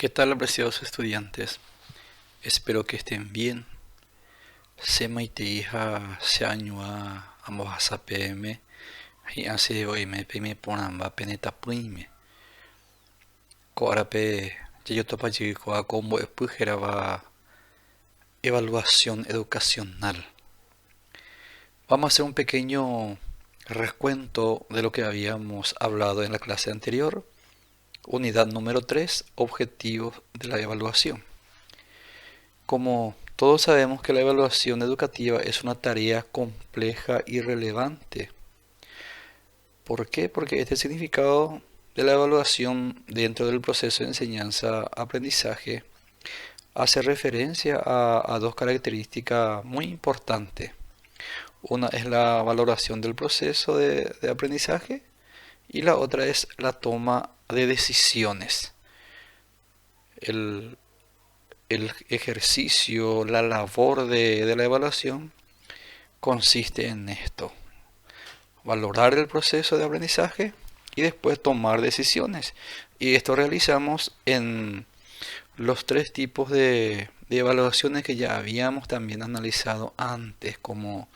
¿Qué tal, apreciados estudiantes? Espero que estén bien. Sema ite hija se añua a PM y hace hoy me pime ponamba peneta puime. Coarape yo topa a combo va evaluación educacional. Vamos a hacer un pequeño recuento de lo que habíamos hablado en la clase anterior. Unidad número 3, objetivos de la evaluación. Como todos sabemos que la evaluación educativa es una tarea compleja y relevante. ¿Por qué? Porque este significado de la evaluación dentro del proceso de enseñanza-aprendizaje hace referencia a dos características muy importantes. Una es la valoración del proceso de aprendizaje y la otra es la toma de decisiones. El, el ejercicio, la labor de la evaluación consiste en esto: valorar el proceso de aprendizaje y después tomar decisiones. Y esto realizamos en los tres tipos de evaluaciones que ya habíamos también analizado antes, como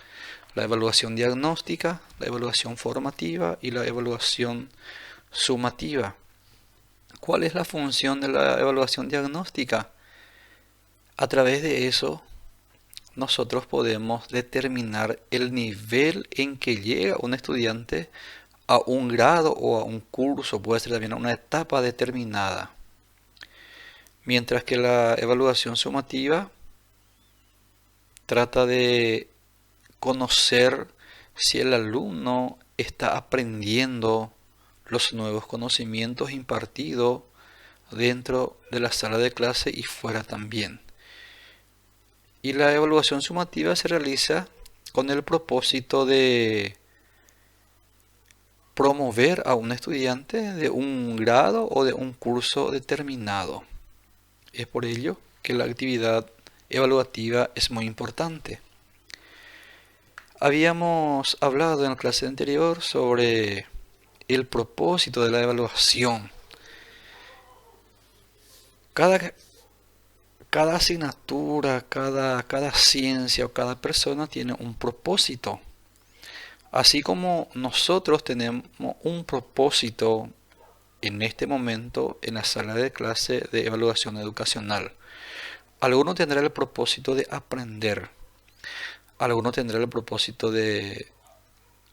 la evaluación diagnóstica, la evaluación formativa y la evaluación sumativa. ¿Cuál es la función de la evaluación diagnóstica? A través de eso nosotros podemos determinar el nivel en que llega un estudiante a un grado o a un curso, puede ser también a una etapa determinada. Mientras que la evaluación sumativa trata de conocer si el alumno está aprendiendo los nuevos conocimientos impartidos dentro de la sala de clase y fuera también. Y la evaluación sumativa se realiza con el propósito de promover a un estudiante de un grado o de un curso determinado. Es por ello que la actividad evaluativa es muy importante. Habíamos hablado en la clase anterior sobre el propósito de la evaluación. Cada, cada asignatura, cada ciencia o cada persona tiene un propósito. Así como nosotros tenemos un propósito en este momento en la sala de clase de evaluación educacional. Alguno tendrá el propósito de aprender. Alguno tendrá el propósito de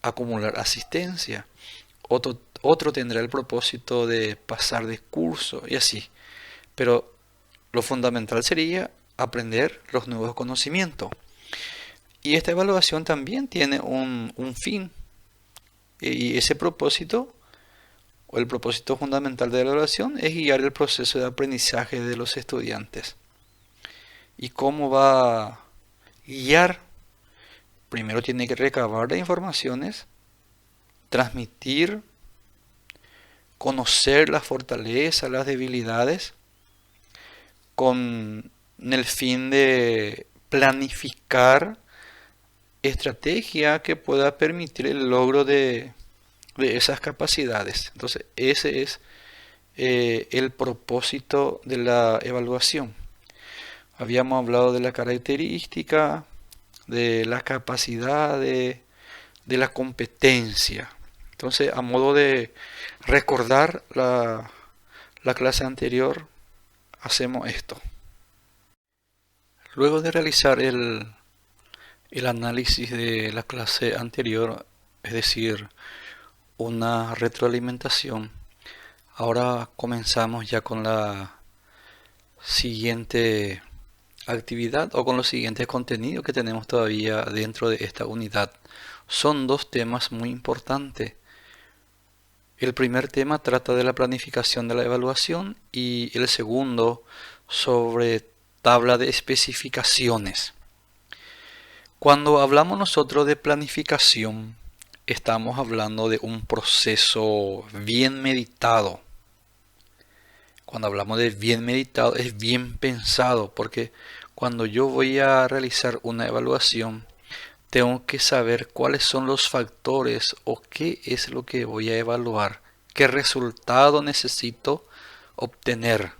acumular asistencia. Otro tendrá el propósito de pasar de curso y así. Pero lo fundamental sería aprender los nuevos conocimientos. Y esta evaluación también tiene un fin. Y ese propósito, o el propósito fundamental de la evaluación, es guiar el proceso de aprendizaje de los estudiantes. ¿Y cómo va a guiar? Primero tiene que recabar las informaciones, transmitir, conocer las fortalezas, las debilidades, con el fin de planificar estrategia que pueda permitir el logro de esas capacidades. Entonces, ese es el propósito de la evaluación. Habíamos hablado de la característica, de la capacidad, de la competencia. Entonces, a modo de recordar la clase anterior, hacemos esto. Luego de realizar el análisis de la clase anterior, es decir, una retroalimentación, ahora comenzamos ya con la siguiente actividad o con los siguientes contenidos que tenemos todavía dentro de esta unidad. Son dos temas muy importantes. El primer tema trata de la planificación de la evaluación y el segundo sobre tabla de especificaciones. Cuando hablamos nosotros de planificación, estamos hablando de un proceso bien meditado. Cuando hablamos de bien meditado, es bien pensado, porque cuando yo voy a realizar una evaluación, tengo que saber cuáles son los factores o qué es lo que voy a evaluar, qué resultado necesito obtener.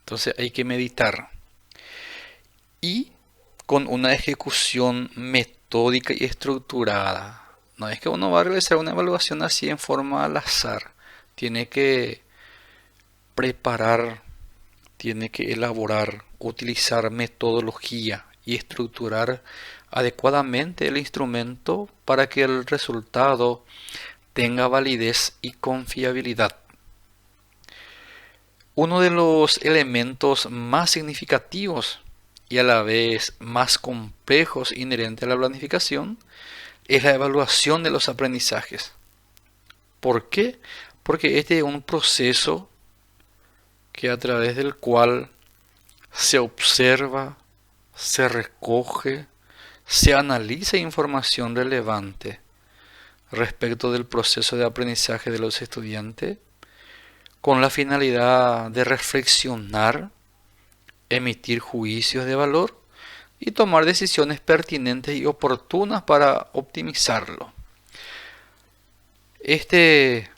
Entonces hay que meditar. Y con una ejecución metódica y estructurada. No es que uno va a realizar una evaluación así en forma al azar. Tiene que preparar, tiene que elaborar, utilizar metodología y estructurar adecuadamente el instrumento para que el resultado tenga validez y confiabilidad. Uno de los elementos más significativos y a la vez más complejos inherentes a la planificación es la evaluación de los aprendizajes. ¿Por qué? Porque este es un proceso que a través del cual se observa, se recoge, se analiza información relevante respecto del proceso de aprendizaje de los estudiantes con la finalidad de reflexionar, emitir juicios de valor y tomar decisiones pertinentes y oportunas para optimizarlo. Este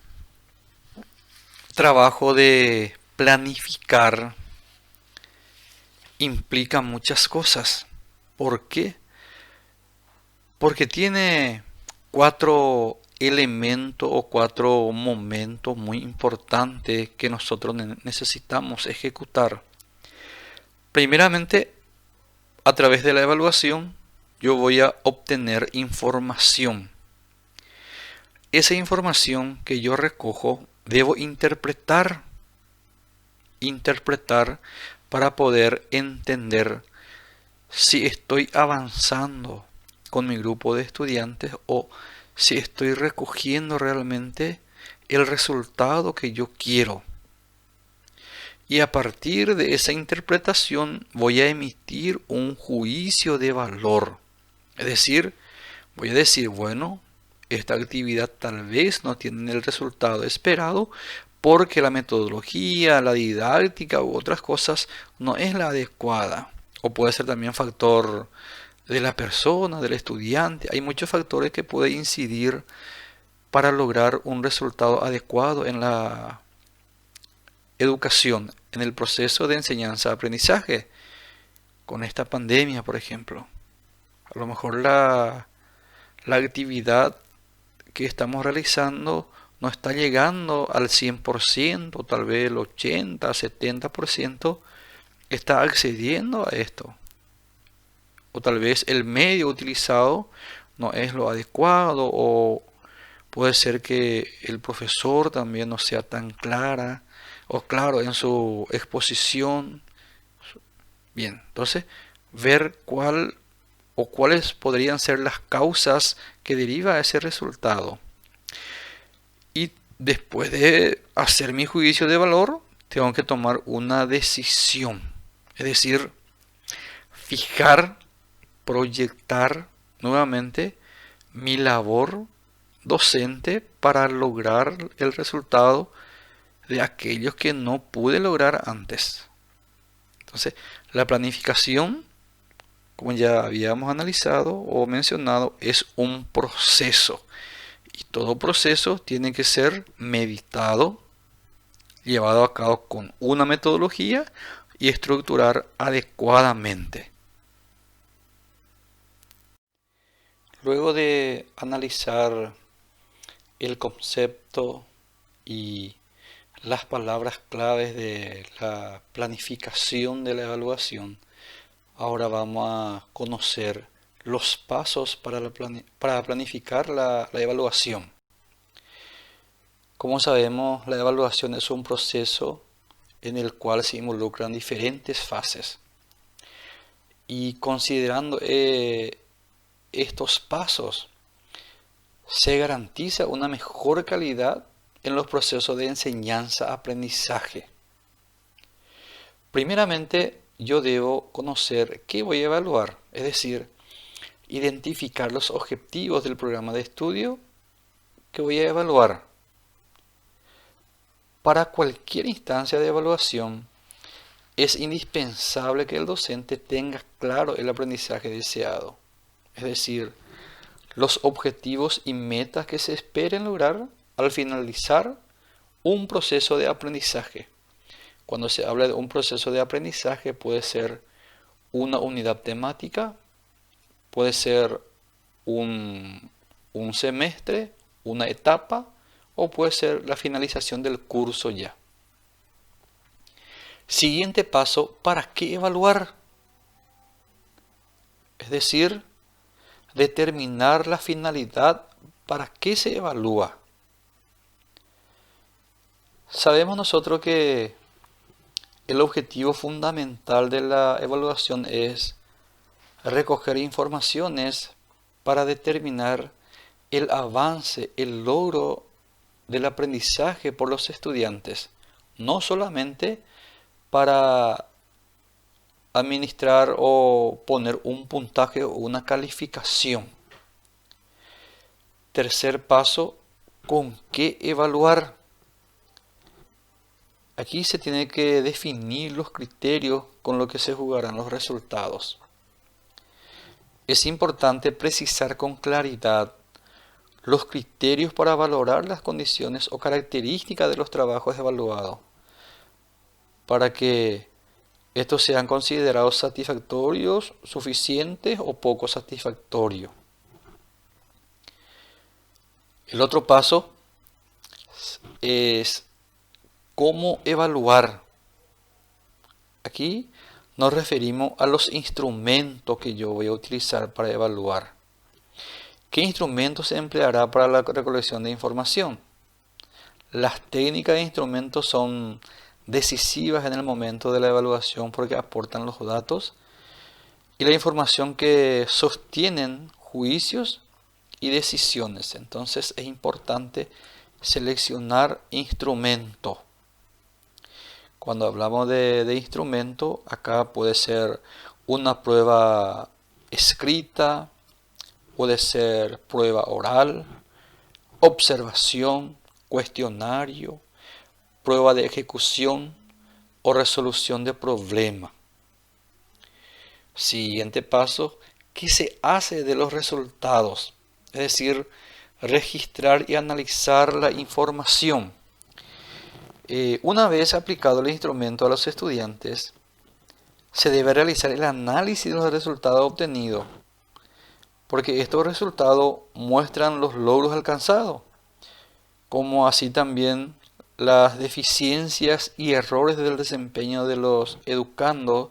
trabajo de planificar implica muchas cosas. ¿Por qué? Porque tiene 4 elementos o 4 momentos muy importantes que nosotros necesitamos ejecutar. Primeramente, a través de la evaluación, yo voy a obtener información. Esa información que yo recojo, debo interpretar para poder entender si estoy avanzando con mi grupo de estudiantes o si estoy recogiendo realmente el resultado que yo quiero. Y a partir de esa interpretación voy a emitir un juicio de valor. Es decir, voy a decir, bueno, esta actividad tal vez no tiene el resultado esperado porque la metodología, la didáctica u otras cosas no es la adecuada. O puede ser también factor de la persona, del estudiante. Hay muchos factores que pueden incidir para lograr un resultado adecuado en la educación, en el proceso de enseñanza-aprendizaje. Con esta pandemia, por ejemplo. A lo mejor la actividad que estamos realizando no está llegando al 100%, tal vez el 80, 70% está accediendo a esto. O tal vez el medio utilizado no es lo adecuado, o puede ser que el profesor también no sea tan clara o claro en su exposición. Bien, entonces ver cuál o cuáles podrían ser las causas que deriva a ese resultado. Y después de hacer mi juicio de valor, tengo que tomar una decisión. Es decir, fijar, proyectar nuevamente mi labor docente para lograr el resultado de aquellos que no pude lograr antes. Entonces, la planificación, como ya habíamos analizado o mencionado, es un proceso. Y todo proceso tiene que ser meditado, llevado a cabo con una metodología y estructurar adecuadamente. Luego de analizar el concepto y las palabras claves de la planificación de la evaluación, ahora vamos a conocer los pasos para planificar la evaluación. Como sabemos, la evaluación es un proceso en el cual se involucran diferentes fases. Y considerando estos pasos, se garantiza una mejor calidad en los procesos de enseñanza-aprendizaje. Primeramente, yo debo conocer qué voy a evaluar, es decir, identificar los objetivos del programa de estudio que voy a evaluar. Para cualquier instancia de evaluación, es indispensable que el docente tenga claro el aprendizaje deseado, es decir, los objetivos y metas que se esperen lograr al finalizar un proceso de aprendizaje, Cuando se habla de un proceso de aprendizaje, puede ser una unidad temática, puede ser un semestre, una etapa, o puede ser la finalización del curso ya. Siguiente paso, ¿para qué evaluar? Es decir, determinar la finalidad para qué se evalúa. Sabemos nosotros que el objetivo fundamental de la evaluación es recoger informaciones para determinar el avance, el logro del aprendizaje por los estudiantes, no solamente para administrar o poner un puntaje o una calificación. Tercer paso, ¿con qué evaluar? Aquí se tiene que definir los criterios con los que se jugarán los resultados. Es importante precisar con claridad los criterios para valorar las condiciones o características de los trabajos evaluados, para que estos sean considerados satisfactorios, suficientes o poco satisfactorios. El otro paso es cómo evaluar. Aquí nos referimos a los instrumentos que yo voy a utilizar para evaluar. ¿Qué instrumento se empleará para la recolección de información? Las técnicas e instrumentos son decisivas en el momento de la evaluación porque aportan los datos y la información que sostienen juicios y decisiones. Entonces es importante seleccionar instrumento. Cuando hablamos de instrumento, acá puede ser una prueba escrita, puede ser prueba oral, observación, cuestionario, prueba de ejecución o resolución de problema. Siguiente paso, ¿qué se hace de los resultados? Es decir, registrar y analizar la información. Una vez aplicado el instrumento a los estudiantes, se debe realizar el análisis de los resultados obtenidos, porque estos resultados muestran los logros alcanzados, como así también las deficiencias y errores del desempeño de los educandos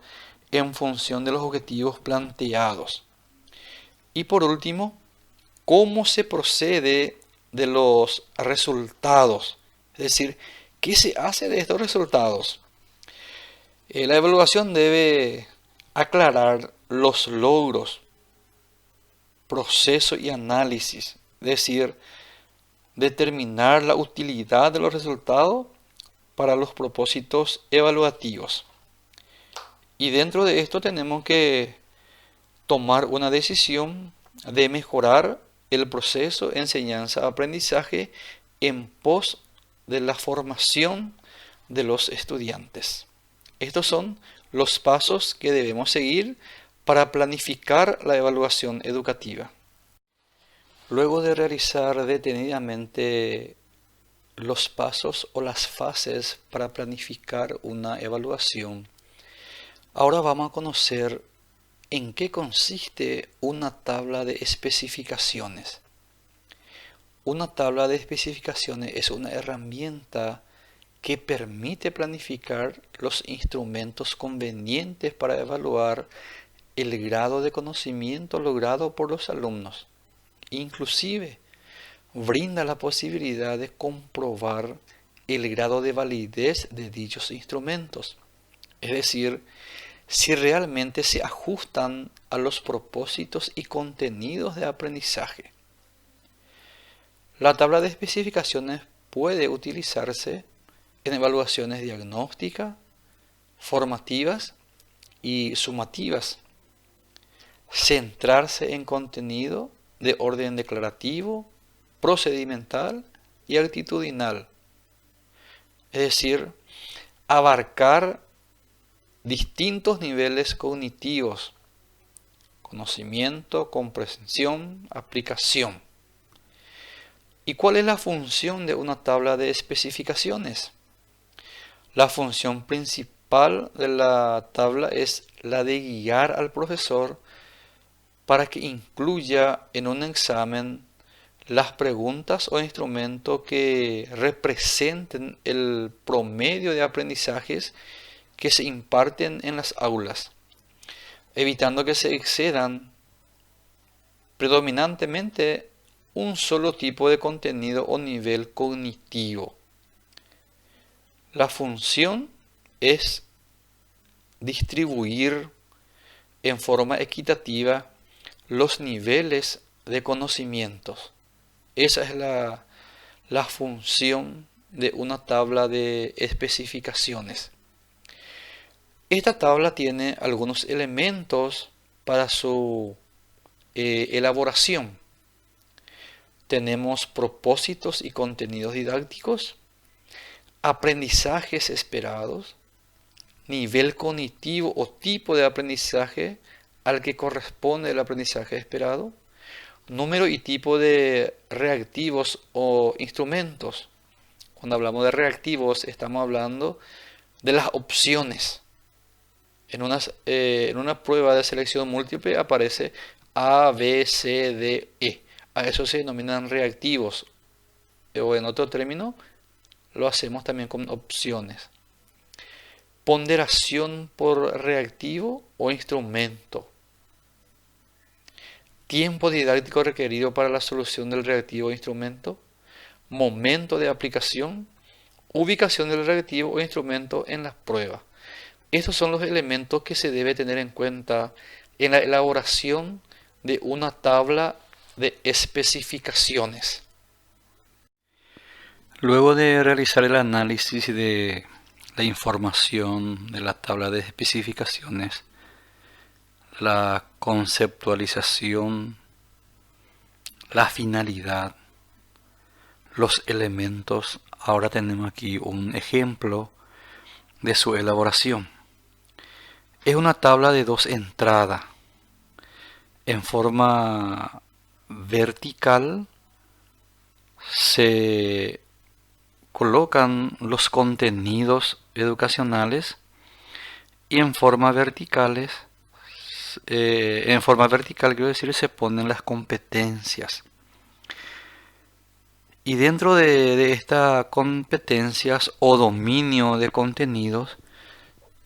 en función de los objetivos planteados. Y por último, ¿cómo se procede de los resultados? Es decir, ¿qué se hace de estos resultados? La evaluación debe aclarar los logros, proceso y análisis, es decir, determinar la utilidad de los resultados para los propósitos evaluativos. Y dentro de esto tenemos que tomar una decisión de mejorar el proceso enseñanza-aprendizaje en pos de la formación de los estudiantes. Estos son los pasos que debemos seguir para planificar la evaluación educativa. Luego de realizar detenidamente los pasos o las fases para planificar una evaluación, ahora vamos a conocer en qué consiste una tabla de especificaciones. Una tabla de especificaciones es una herramienta que permite planificar los instrumentos convenientes para evaluar el grado de conocimiento logrado por los alumnos. Inclusive, brinda la posibilidad de comprobar el grado de validez de dichos instrumentos. Es decir, si realmente se ajustan a los propósitos y contenidos de aprendizaje. La tabla de especificaciones puede utilizarse en evaluaciones diagnósticas, formativas y sumativas. Centrarse en contenido de orden declarativo, procedimental y actitudinal. Es decir, abarcar distintos niveles cognitivos: conocimiento, comprensión, aplicación. ¿Y cuál es la función de una tabla de especificaciones? La función principal de la tabla es la de guiar al profesor para que incluya en un examen las preguntas o instrumentos que representen el promedio de aprendizajes que se imparten en las aulas, evitando que se excedan predominantemente un solo tipo de contenido o nivel cognitivo. La función es distribuir en forma equitativa los niveles de conocimientos. Esa es la función de una tabla de especificaciones. Esta tabla tiene algunos elementos para su elaboración. Tenemos propósitos y contenidos didácticos, aprendizajes esperados, nivel cognitivo o tipo de aprendizaje al que corresponde el aprendizaje esperado, número y tipo de reactivos o instrumentos. Cuando hablamos de reactivos estamos hablando de las opciones. En una prueba de selección múltiple aparece A, B, C, D, E. A eso se denominan reactivos. O en otro término, lo hacemos también con opciones. Ponderación por reactivo o instrumento. Tiempo didáctico requerido para la solución del reactivo o instrumento. Momento de aplicación. Ubicación del reactivo o instrumento en las pruebas. Estos son los elementos que se debe tener en cuenta en la elaboración de una tabla de especificaciones. Luego de realizar el análisis de la información de la tabla de especificaciones, la conceptualización, la finalidad, los elementos, ahora tenemos aquí un ejemplo de su elaboración. Es una tabla de dos entradas. En forma vertical se colocan los contenidos educacionales y en forma vertical quiero decir se ponen las competencias. Y dentro de estas competencias o dominio de contenidos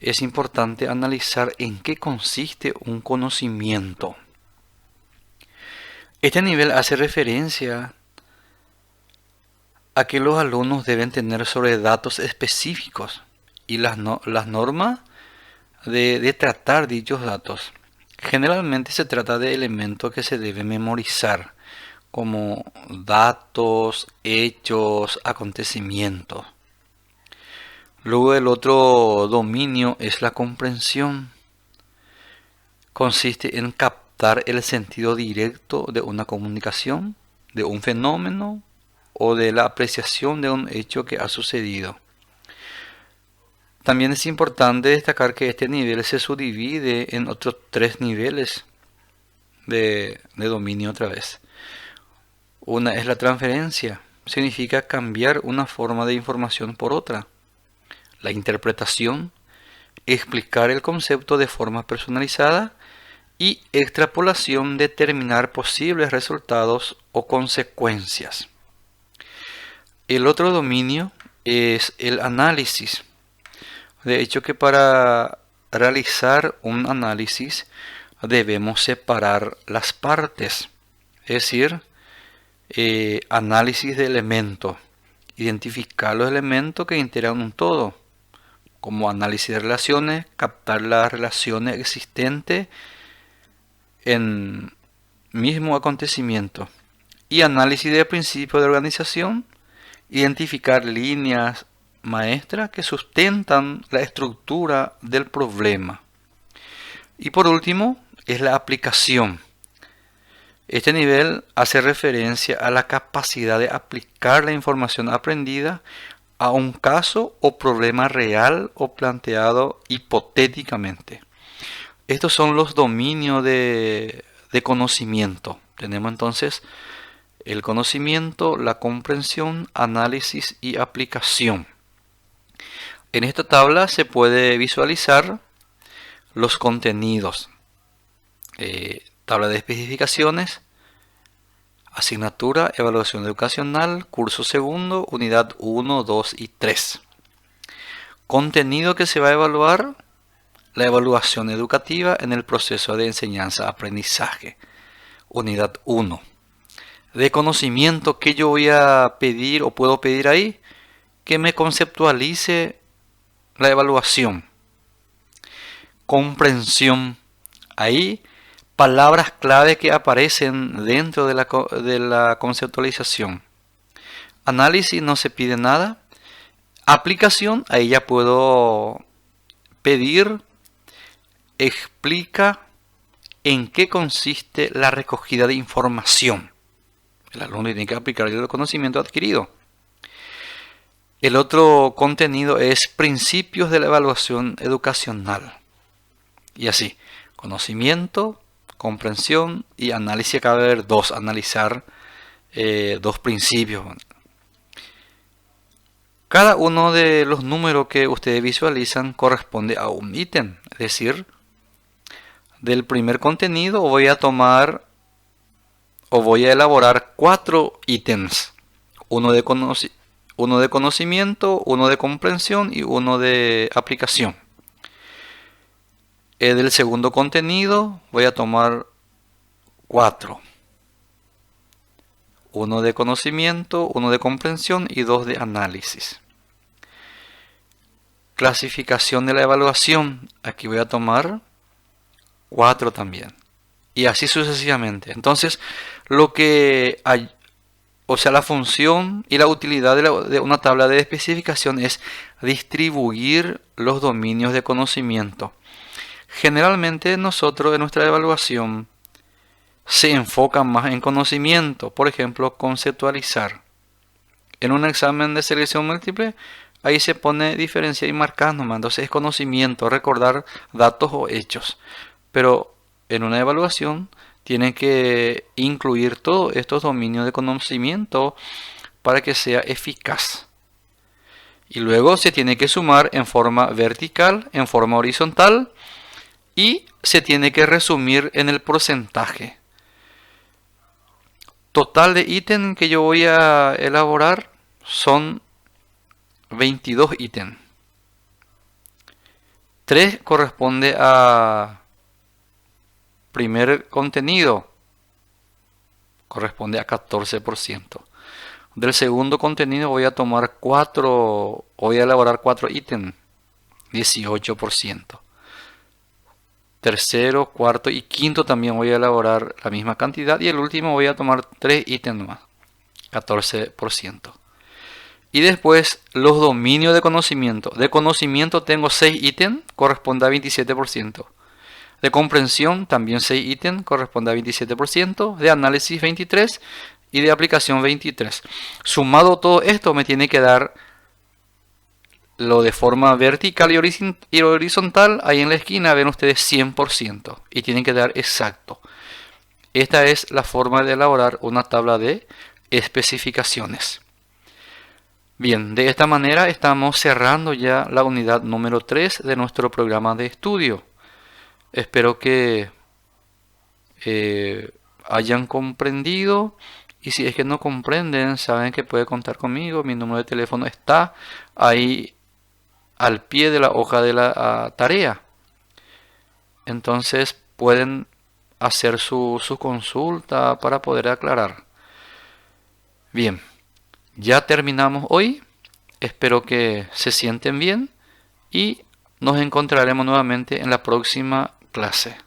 es importante analizar en qué consiste un conocimiento. Este nivel hace referencia a que los alumnos deben tener sobre datos específicos y las normas de tratar dichos datos. Generalmente se trata de elementos que se deben memorizar, como datos, hechos, acontecimientos. Luego el otro dominio es la comprensión. Consiste en captar el sentido directo de una comunicación, de un fenómeno o de la apreciación de un hecho que ha sucedido. También es importante destacar que este nivel se subdivide en otros tres niveles de dominio otra vez. Una es la transferencia, significa cambiar una forma de información por otra. La interpretación, explicar el concepto de forma personalizada. Y extrapolación, determinar posibles resultados o consecuencias. El otro dominio es el análisis. De hecho que para realizar un análisis debemos separar las partes. Es decir, análisis de elementos. Identificar los elementos que integran un todo. Como análisis de relaciones, captar las relaciones existentes en mismo acontecimiento. Y análisis de principios de organización, identificar líneas maestras que sustentan la estructura del problema. Y por último, es la aplicación. Este nivel hace referencia a la capacidad de aplicar la información aprendida a un caso o problema real o planteado hipotéticamente. Estos son los dominios de conocimiento. Tenemos entonces el conocimiento, la comprensión, análisis y aplicación. En esta tabla se puede visualizar los contenidos. Tabla de especificaciones, asignatura, evaluación educacional, curso segundo, unidad 1, 2 y 3. Contenido que se va a evaluar: la evaluación educativa en el proceso de enseñanza-aprendizaje, unidad 1. De conocimiento, que yo voy a pedir o puedo pedir ahí, que me conceptualice la evaluación. Comprensión, ahí palabras clave que aparecen dentro de la conceptualización. Análisis, no se pide nada. Aplicación, ahí ya puedo pedir, explica en qué consiste la recogida de información. El alumno tiene que aplicar el conocimiento adquirido. El otro contenido es principios de la evaluación educacional. Y así, conocimiento, comprensión y análisis. Acaba de haber dos, analizar dos principios. Cada uno de los números que ustedes visualizan corresponde a un ítem. Es decir, del primer contenido voy a tomar o voy a elaborar 4 ítems. Uno de conocimiento, uno de comprensión y uno de aplicación. Del segundo contenido voy a tomar 4. Uno de conocimiento, uno de comprensión y 2 de análisis. Clasificación de la evaluación. Aquí voy a tomar 4 también. Y así sucesivamente. Entonces, lo que hay, o sea, la función y la utilidad de una tabla de especificación es distribuir los dominios de conocimiento. Generalmente nosotros en nuestra evaluación se enfoca más en conocimiento. Por ejemplo, conceptualizar. En un examen de selección múltiple, ahí se pone diferenciar y marcar nomás. Entonces es conocimiento, recordar datos o hechos. Pero en una evaluación tienen que incluir todos estos dominios de conocimiento para que sea eficaz. Y luego se tiene que sumar en forma vertical, en forma horizontal, y se tiene que resumir en el porcentaje. Total de ítems que yo voy a elaborar son 22 ítems. 3 corresponde a primer contenido, corresponde a 14%. Del segundo contenido voy a tomar 4, voy a elaborar 4 ítems, 18%. Tercero, cuarto y quinto también voy a elaborar la misma cantidad. Y el último voy a tomar 3 ítems más, 14%. Y después los dominios de conocimiento. De conocimiento tengo 6 ítems, corresponde a 27%. De comprensión también 6 ítems, corresponde a 27%. De análisis 23% y de aplicación 23%. Sumado todo esto me tiene que dar lo de forma vertical y horizontal. Ahí en la esquina ven ustedes 100%. Y tienen que dar exacto. Esta es la forma de elaborar una tabla de especificaciones. Bien, de esta manera estamos cerrando ya la unidad número 3 de nuestro programa de estudio. Espero que hayan comprendido. Y si es que no comprenden, saben que puede contar conmigo. Mi número de teléfono está ahí al pie de la hoja de la tarea. Entonces pueden hacer su consulta para poder aclarar. Bien, ya terminamos hoy. Espero que se sienten bien y nos encontraremos nuevamente en la próxima clase.